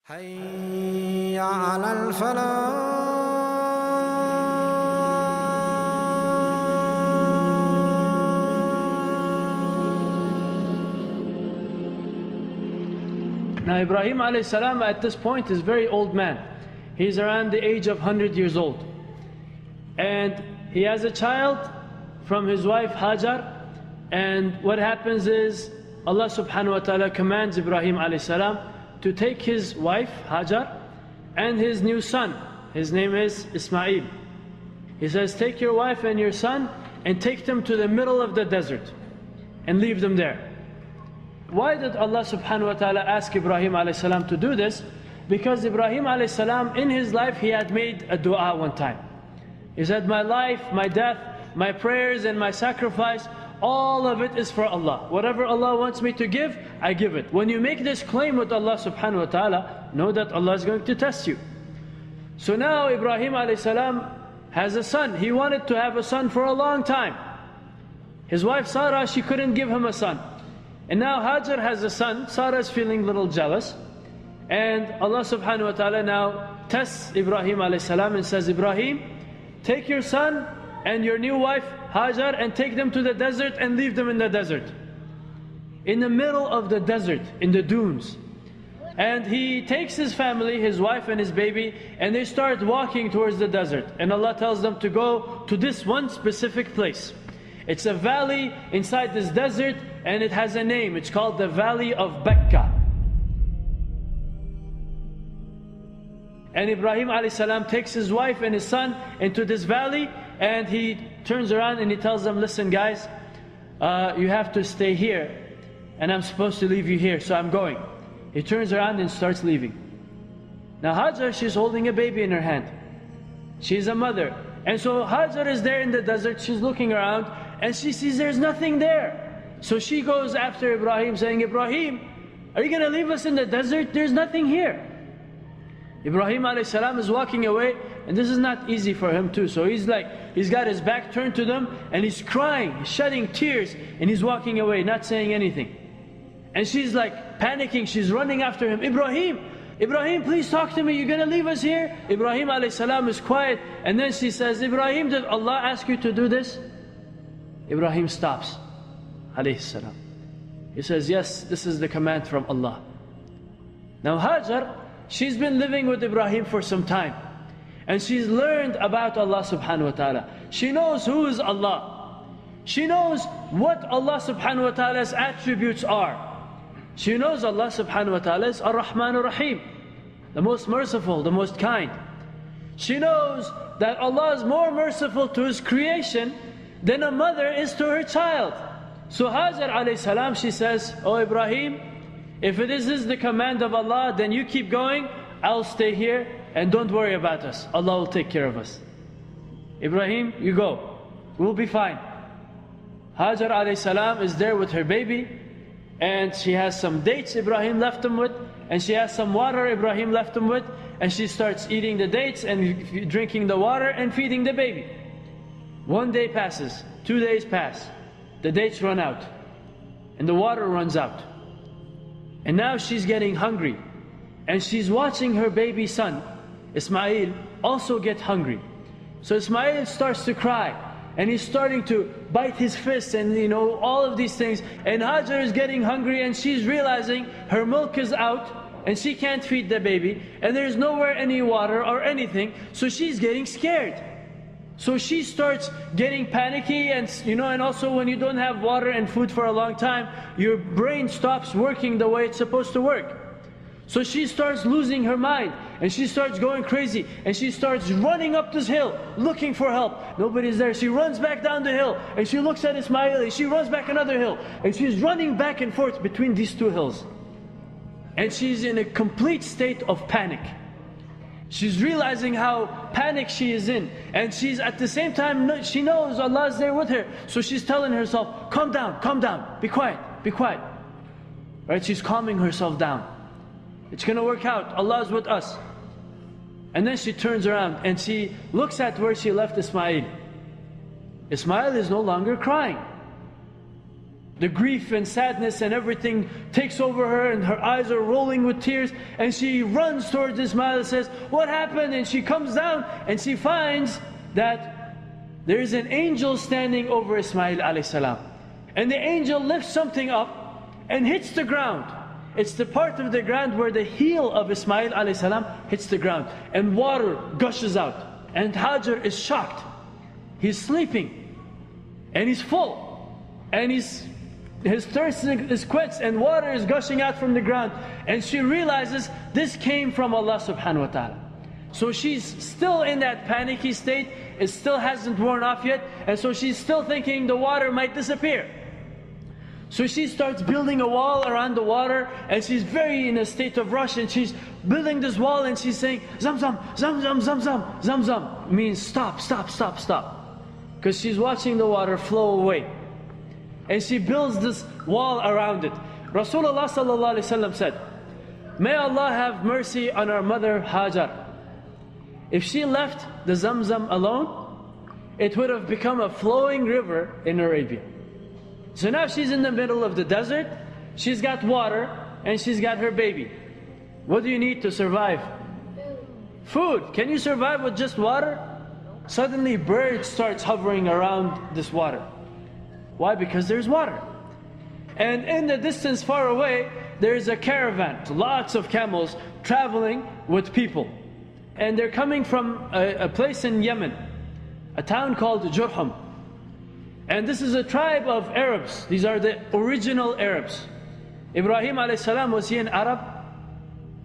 حي على الفلاح. Now Ibrahim alayhi salam at this point is very old man. He's around the age of 100 years old. And he has a child from his wife Hajar. And what happens is Allah subhanahu wa ta'ala commands Ibrahim alayhi salam to take his wife Hajar and his new son. His name is Ismail. He says, take your wife and your son and take them to the middle of the desert and leave them there. Why did Allah subhanahu wa ta'ala ask Ibrahim alayhi salam to do this? Because Ibrahim alayhi salam in his life he had made a dua one time. He said, my life, my death, my prayers and my sacrifice, all of it is for Allah. Whatever Allah wants me to give, I give it. When you make this claim with Allah subhanahu wa ta'ala, know that Allah is going to test you. So now Ibrahim alayhi salam has a son. He wanted to have a son for a long time. His wife Sarah, she couldn't give him a son. And now Hajar has a son. Sarah is feeling a little jealous. And Allah subhanahu wa ta'ala now tests Ibrahim alayhi salam and says, Ibrahim, take your son and your new wife Hajar and take them to the desert and leave them in the desert. In the middle of the desert, in the dunes. And he takes his family, his wife and his baby, and they start walking towards the desert. And Allah tells them to go to this one specific place. It's a valley inside this desert and it has a name. It's called the Valley of Bekka. And Ibrahim alayhi salam takes his wife and his son into this valley and he turns around and he tells them, listen guys, you have to stay here and I'm supposed to leave you here, so I'm going. He turns around and starts leaving. Now Hajar, she's holding a baby in her hand. She's a mother. And so Hajar is there in the desert, she's looking around and she sees there's nothing there. So she goes after Ibrahim saying, Ibrahim, are you going to leave us in the desert? There's nothing here. Ibrahim alayhi salam is walking away and this is not easy for him too. So he's got his back turned to them and he's crying, he's shedding tears and he's walking away, not saying anything. And she's like panicking, she's running after him, Ibrahim, Ibrahim, please talk to me, you're going to leave us here? Ibrahim alayhi salam is quiet and then she says, Ibrahim, did Allah ask you to do this? Ibrahim stops, alayhi salam. He says, yes, this is the command from Allah. Now Hajar, she's been living with Ibrahim for some time. And she's learned about Allah subhanahu wa ta'ala. She knows who is Allah. She knows what Allah subhanahu wa ta'ala's attributes are. She knows Allah subhanahu wa ta'ala is Ar-Rahman Ar-Rahim, the most merciful, the most kind. She knows that Allah is more merciful to His creation than a mother is to her child. So Hajar alayhi salam, she says, oh Ibrahim, if this is the command of Allah, then you keep going, I'll stay here and don't worry about us. Allah will take care of us. Ibrahim, you go, we'll be fine. Hajar alayhi salam is there with her baby and she has some dates Ibrahim left them with and she has some water Ibrahim left them with and she starts eating the dates and drinking the water and feeding the baby. 1 day passes, 2 days pass, the dates run out and the water runs out. And now she's getting hungry and she's watching her baby son, Ismail, also get hungry. So Ismail starts to cry and he's starting to bite his fists and all of these things. And Hajar is getting hungry and she's realizing her milk is out and she can't feed the baby and there's nowhere any water or anything. So she's getting scared. So she starts getting panicky and and also when you don't have water and food for a long time, your brain stops working the way it's supposed to work. So she starts losing her mind and she starts going crazy and she starts running up this hill looking for help. Nobody's there. She runs back down the hill and she looks at Ismail and she runs back another hill and she's running back and forth between these two hills. And she's in a complete state of panic. She's realizing how panicked she is in and she's at the same time, she knows Allah is there with her. So she's telling herself, calm down, be quiet. Right? She's calming herself down. It's going to work out, Allah is with us. And then she turns around and she looks at where she left Ismail. Ismail is no longer crying. The grief and sadness and everything takes over her, and her eyes are rolling with tears, and she runs towards Ismail and says, "What happened?" And she comes down and she finds that there is an angel standing over Ismail alayhi salam. And the angel lifts something up and hits the ground. It's the part of the ground where the heel of Ismail alayhi salam hits the ground, and water gushes out. And Hajar is shocked. He's sleeping and he's full, and his thirst is quenched, and water is gushing out from the ground. And she realizes this came from Allah subhanahu wa ta'ala. So she's still in that panicky state. It still hasn't worn off yet, and so she's still thinking the water might disappear. So she starts building a wall around the water, and she's very in a state of rush, and she's building this wall, and she's saying, "Zamzam, Zamzam, Zamzam, Zamzam," means stop, stop, stop, stop. Because she's watching the water flow away. And she builds this wall around it. Rasulullah sallallahu alaihi wasallam said, "May Allah have mercy on our mother Hajar. If she left the Zamzam alone, it would have become a flowing river in Arabia." So now she's in the middle of the desert, she's got water, and she's got her baby. What do you need to survive? Food. Can you survive with just water? Suddenly birds starts hovering around this water. Why? Because there's water. And in the distance far away, there's a caravan, lots of camels traveling with people. And they're coming from a place in Yemen, a town called Jurhum. And this is a tribe of Arabs. These are the original Arabs. Ibrahim alayhi salam, was he an Arab?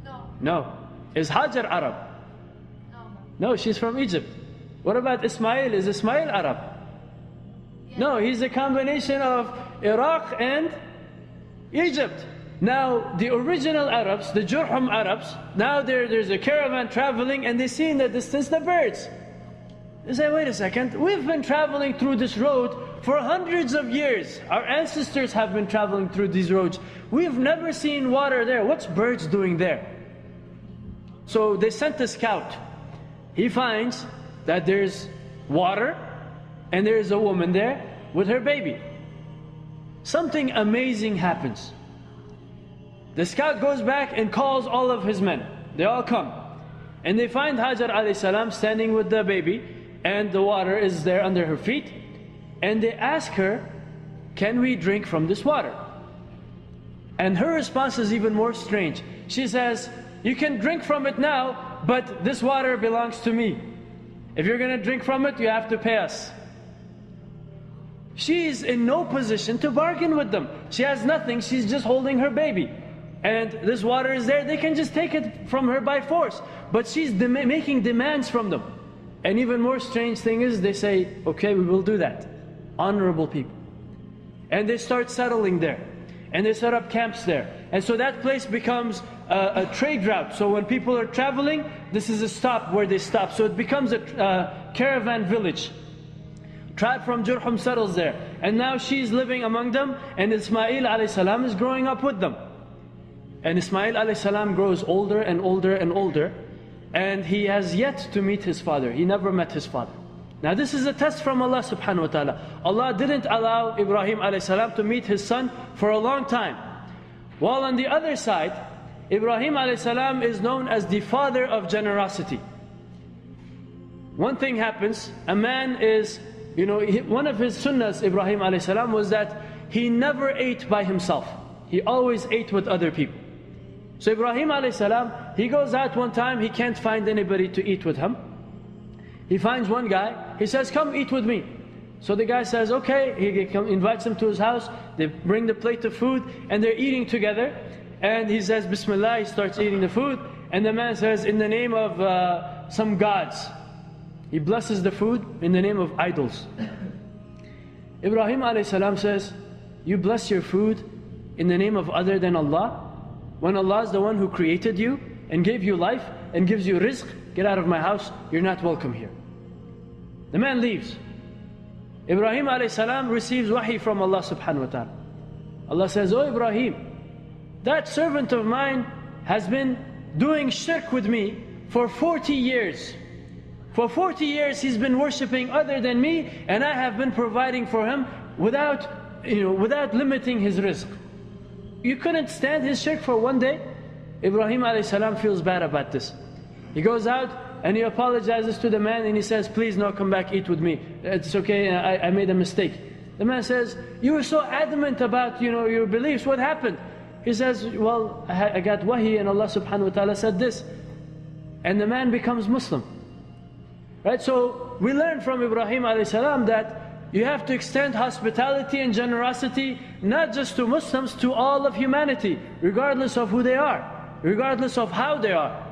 No. No. Is Hajar Arab? No. No, she's from Egypt. What about Ismail? Is Ismail Arab? Yeah. No, he's a combination of Iraq and Egypt. Now, the original Arabs, the Jurhum Arabs, now there's a caravan traveling, and they see in the distance the birds. They say, "Wait a second, we've been traveling through this road for hundreds of years. Our ancestors have been traveling through these roads. We've never seen water there. What's birds doing there?" So they sent a scout. He finds that there's water, and there's a woman there with her baby. Something amazing happens. The scout goes back and calls all of his men. They all come. And they find Hajar alayhi salam standing with the baby, and the water is there under her feet. And they ask her, "Can we drink from this water?" And her response is even more strange. She says, "You can drink from it now, but this water belongs to me. If you're going to drink from it, you have to pay us." She's in no position to bargain with them. She has nothing, she's just holding her baby. And this water is there, they can just take it from her by force. But she's making demands from them. And even more strange thing is, they say, "Okay, we will do that." Honorable people. And they start settling there. And they set up camps there. And so that place becomes a trade route. So when people are traveling, this is a stop where they stop. So it becomes a caravan village. Tribe from Jurhum settles there. And now she's living among them, and Ismail alayhi salam is growing up with them. And Ismail alayhi salam grows older and older and older, and he has yet to meet his father. He never met his father. Now this is a test from Allah subhanahu wa ta'ala. Allah didn't allow Ibrahim alayhi salam to meet his son for a long time. While on the other side, Ibrahim alayhi salam is known as the father of generosity. One thing happens, a man is, one of his sunnahs, Ibrahim alayhi salam, was that he never ate by himself. He always ate with other people. So Ibrahim alayhi salam, he goes out one time, he can't find anybody to eat with him. He finds one guy, he says, "Come eat with me." So the guy says, okay, he invites him to his house, they bring the plate of food, and they're eating together. And he says, "Bismillah," he starts eating the food, and the man says, "In the name of some gods." He blesses the food in the name of idols. Ibrahim alayhi salam says, "You bless your food in the name of other than Allah? When Allah is the one who created you and gave you life and gives you rizq, get out of my house, you're not welcome here." The man leaves. Ibrahim alayhi salam receives wahi from Allah subhanahu wa ta'ala. Allah says, "Oh Ibrahim, that servant of mine has been doing shirk with me for 40 years. For 40 years he's been worshipping other than me, and I have been providing for him without without limiting his rizq. You couldn't stand his shirk for one day. Ibrahim a.s. feels bad about this. He goes out and he apologizes to the man and he says, please no, come back, eat with me. It's okay, I made a mistake. The man says, you were so adamant about your beliefs, what happened? He says, well, I got wahi and Allah subhanahu wa ta'ala said this. And the man becomes Muslim. Right? So we learn from Ibrahim a.s. that you have to extend hospitality and generosity not just to Muslims, to all of humanity, regardless of who they are, regardless of how they are.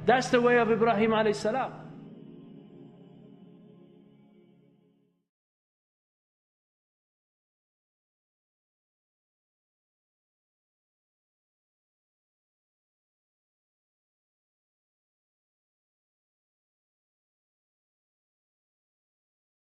That's the way of Ibrahim a.s.